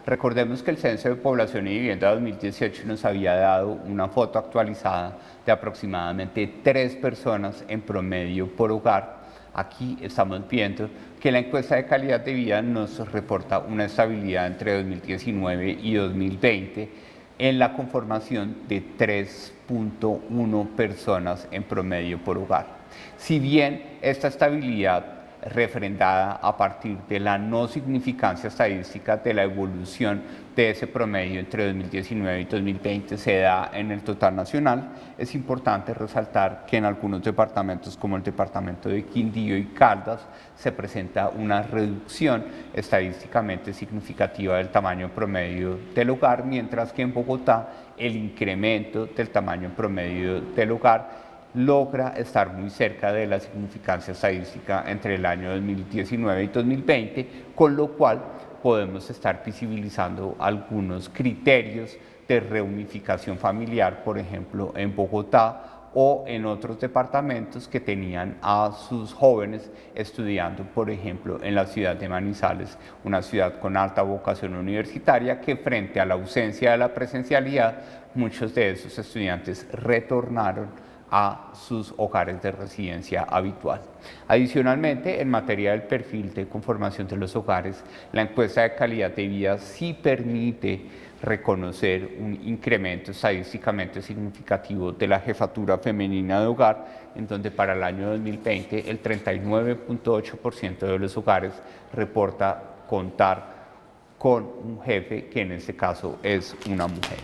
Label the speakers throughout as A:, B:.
A: Recordemos que el Censo de Población y Vivienda 2018 nos había dado una foto actualizada de aproximadamente 3 personas en promedio por hogar. Aquí estamos viendo que la encuesta de calidad de vida nos reporta una estabilidad entre 2019 y 2020 en la conformación de 3.1 personas en promedio por hogar. Si bien esta estabilidad refrendada a partir de la no significancia estadística de la evolución de ese promedio entre 2019 y 2020 se da en el total nacional, es importante resaltar que en algunos departamentos como el departamento de Quindío y Caldas se presenta una reducción estadísticamente significativa del tamaño promedio del hogar, mientras que en Bogotá el incremento del tamaño promedio del hogar logra estar muy cerca de la significancia estadística entre el año 2019 y 2020, con lo cual podemos estar visibilizando algunos criterios de reunificación familiar, por ejemplo, en Bogotá o en otros departamentos que tenían a sus jóvenes estudiando, por ejemplo, en la ciudad de Manizales, una ciudad con alta vocación universitaria que frente a la ausencia de la presencialidad, muchos de esos estudiantes retornaron a sus hogares de residencia habitual. Adicionalmente, en materia del perfil de conformación de los hogares, la encuesta de calidad de vida sí permite reconocer un incremento estadísticamente significativo de la jefatura femenina de hogar, en donde para el año 2020 el 39.8% de los hogares reporta contar con un jefe que en este caso es una mujer.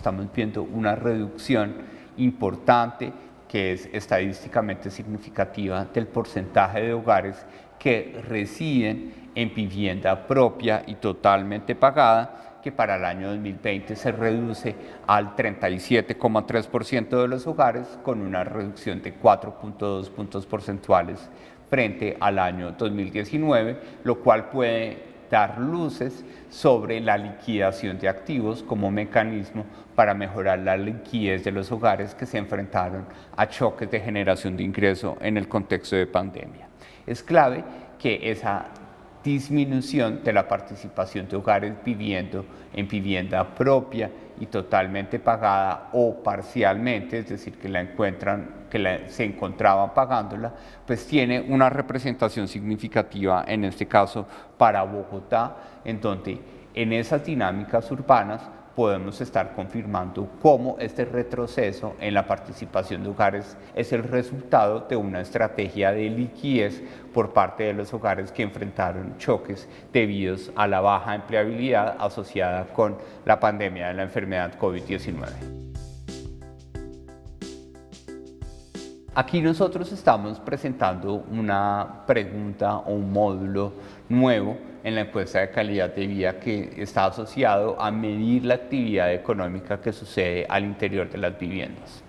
A: Estamos viendo una reducción importante que es estadísticamente significativa del porcentaje de hogares que residen en vivienda propia y totalmente pagada, que para el año 2020 se reduce al 37,3% de los hogares, con una reducción de 4.2 puntos porcentuales frente al año 2019, lo cual puede dar luces sobre la liquidación de activos como mecanismo para mejorar la liquidez de los hogares que se enfrentaron a choques de generación de ingreso en el contexto de pandemia. Es clave que esa disminución de la participación de hogares viviendo en vivienda propia y totalmente pagada o parcialmente, es decir, se encontraban pagándola, pues tiene una representación significativa en este caso para Bogotá, en donde en esas dinámicas urbanas podemos estar confirmando cómo este retroceso en la participación de hogares es el resultado de una estrategia de liquidez por parte de los hogares que enfrentaron choques debidos a la baja empleabilidad asociada con la pandemia de la enfermedad COVID-19. Aquí nosotros estamos presentando una pregunta o un módulo nuevo en la encuesta de calidad de vida que está asociado a medir la actividad económica que sucede al interior de las viviendas.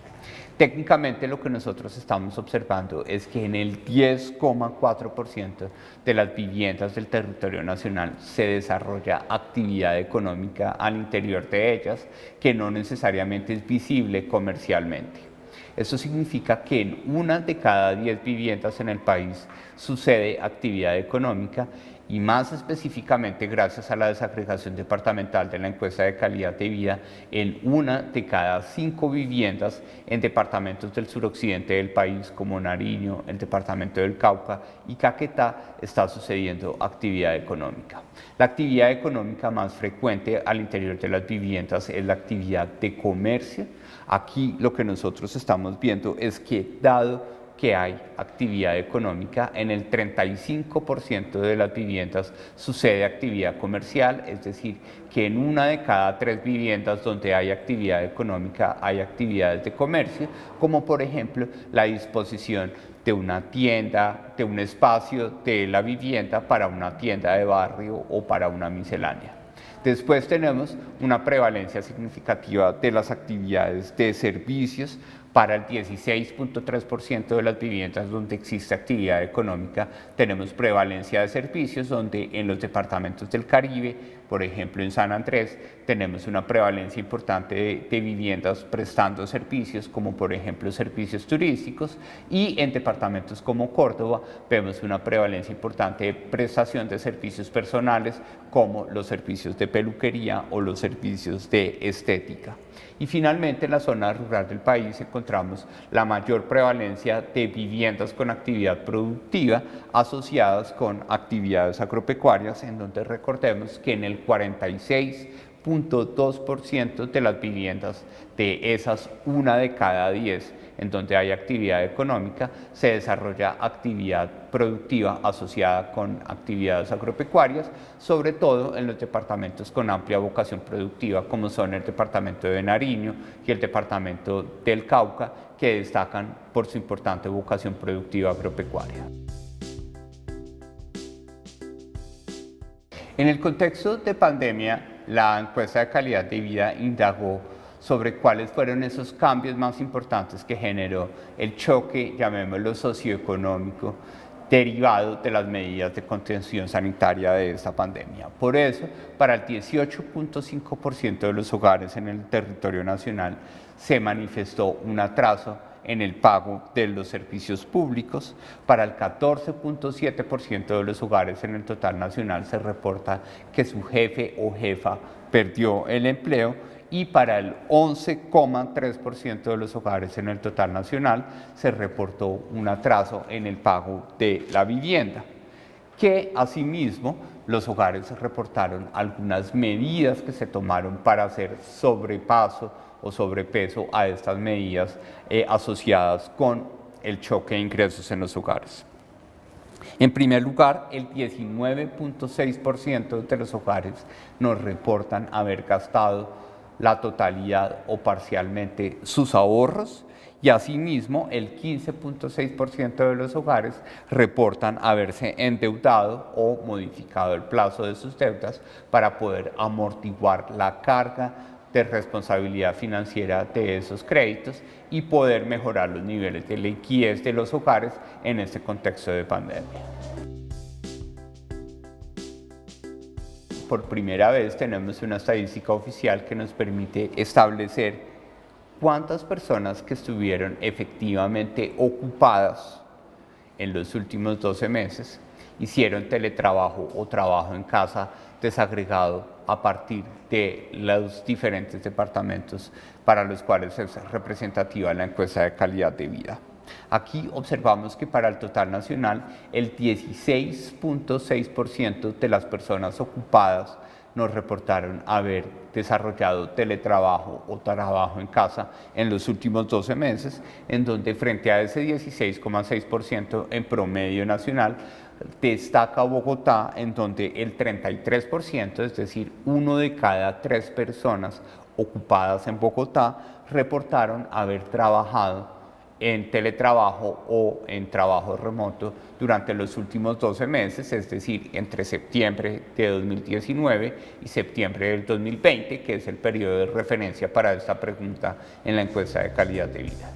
A: Técnicamente lo que nosotros estamos observando es que en el 10,4% de las viviendas del territorio nacional se desarrolla actividad económica al interior de ellas que no necesariamente es visible comercialmente. Esto significa que en una de cada 10 viviendas en el país sucede actividad económica y más específicamente gracias a la desagregación departamental de la encuesta de calidad de vida, en una de cada 5 viviendas en departamentos del suroccidente del país como Nariño, el departamento del Cauca y Caquetá está sucediendo actividad económica. La actividad económica más frecuente al interior de las viviendas es la actividad de comercio. Aquí lo que nosotros estamos viendo es que dado que hay actividad económica, en el 35% de las viviendas sucede actividad comercial, es decir, que en una de cada 3 viviendas donde hay actividad económica hay actividades de comercio, como por ejemplo la disposición de una tienda, de un espacio de la vivienda para una tienda de barrio o para una miscelánea. Después tenemos una prevalencia significativa de las actividades de servicios, Para el 16.3% de las viviendas donde existe actividad económica tenemos prevalencia de servicios, donde en los departamentos del Caribe, por ejemplo en San Andrés, tenemos una prevalencia importante de viviendas prestando servicios, como por ejemplo servicios turísticos, y en departamentos como Córdoba vemos una prevalencia importante de prestación de servicios personales, como los servicios de peluquería o los servicios de estética. Y finalmente en la zona rural del país encontramos la mayor prevalencia de viviendas con actividad productiva asociadas con actividades agropecuarias, en donde recordemos que en el 46.2% de las viviendas de esas 1 de cada 10 en donde hay actividad económica, se desarrolla actividad productiva asociada con actividades agropecuarias, sobre todo en los departamentos con amplia vocación productiva, como son el departamento de Nariño y el departamento del Cauca, que destacan por su importante vocación productiva agropecuaria. En el contexto de pandemia, la encuesta de calidad de vida indagó sobre cuáles fueron esos cambios más importantes que generó el choque, llamémoslo socioeconómico, derivado de las medidas de contención sanitaria de esta pandemia. Por eso, para el 18.5% de los hogares en el territorio nacional se manifestó un atraso en el pago de los servicios públicos. Para el 14.7% de los hogares en el total nacional se reporta que su jefe o jefa perdió el empleo, y para el 11.3% de los hogares en el total nacional se reportó un atraso en el pago de la vivienda, que asimismo los hogares reportaron algunas medidas que se tomaron para hacer sobrepaso o sobrepeso a estas medidas asociadas con el choque de ingresos en los hogares. En primer lugar, el 19.6% de los hogares nos reportan haber gastado la totalidad o parcialmente sus ahorros, y asimismo el 15.6% de los hogares reportan haberse endeudado o modificado el plazo de sus deudas para poder amortiguar la carga de responsabilidad financiera de esos créditos y poder mejorar los niveles de liquidez de los hogares en este contexto de pandemia. Por primera vez tenemos una estadística oficial que nos permite establecer cuántas personas que estuvieron efectivamente ocupadas en los últimos 12 meses hicieron teletrabajo o trabajo en casa desagregado a partir de los diferentes departamentos para los cuales es representativa la encuesta de calidad de vida. Aquí observamos que para el total nacional el 16.6% de las personas ocupadas nos reportaron haber desarrollado teletrabajo o trabajo en casa en los últimos 12 meses, en donde frente a ese 16.6% en promedio nacional, destaca Bogotá, en donde el 33%, es decir, 1 de cada 3 personas ocupadas en Bogotá, reportaron haber trabajado en teletrabajo o en trabajo remoto durante los últimos 12 meses, es decir, entre septiembre de 2019 y septiembre del 2020, que es el periodo de referencia para esta pregunta en la encuesta de calidad de vida.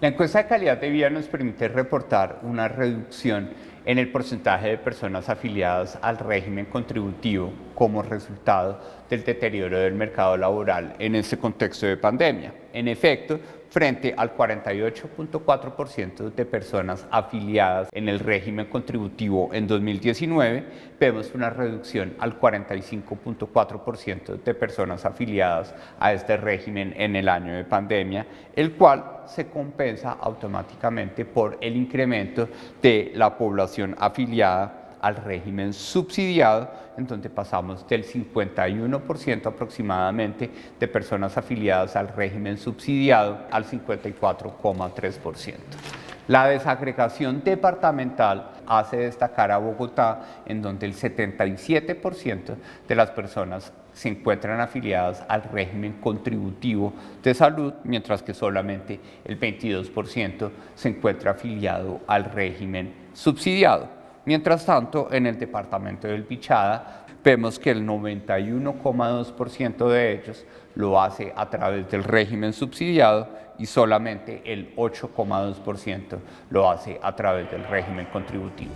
A: La encuesta de calidad de vida nos permite reportar una reducción en el porcentaje de personas afiliadas al régimen contributivo como resultado del deterioro del mercado laboral en este contexto de pandemia. En efecto, frente al 48.4% de personas afiliadas en el régimen contributivo en 2019, vemos una reducción al 45.4% de personas afiliadas a este régimen en el año de pandemia, el cual se compensa automáticamente por el incremento de la población afiliada al régimen subsidiado, en donde pasamos del 51% aproximadamente de personas afiliadas al régimen subsidiado al 54.3%. La desagregación departamental hace destacar a Bogotá, en donde el 77% de las personas se encuentran afiliadas al régimen contributivo de salud, mientras que solamente el 22% se encuentra afiliado al régimen subsidiado. Mientras tanto, en el departamento del Bichada, vemos que el 91,2% de ellos lo hace a través del régimen subsidiado y solamente el 8,2% lo hace a través del régimen contributivo.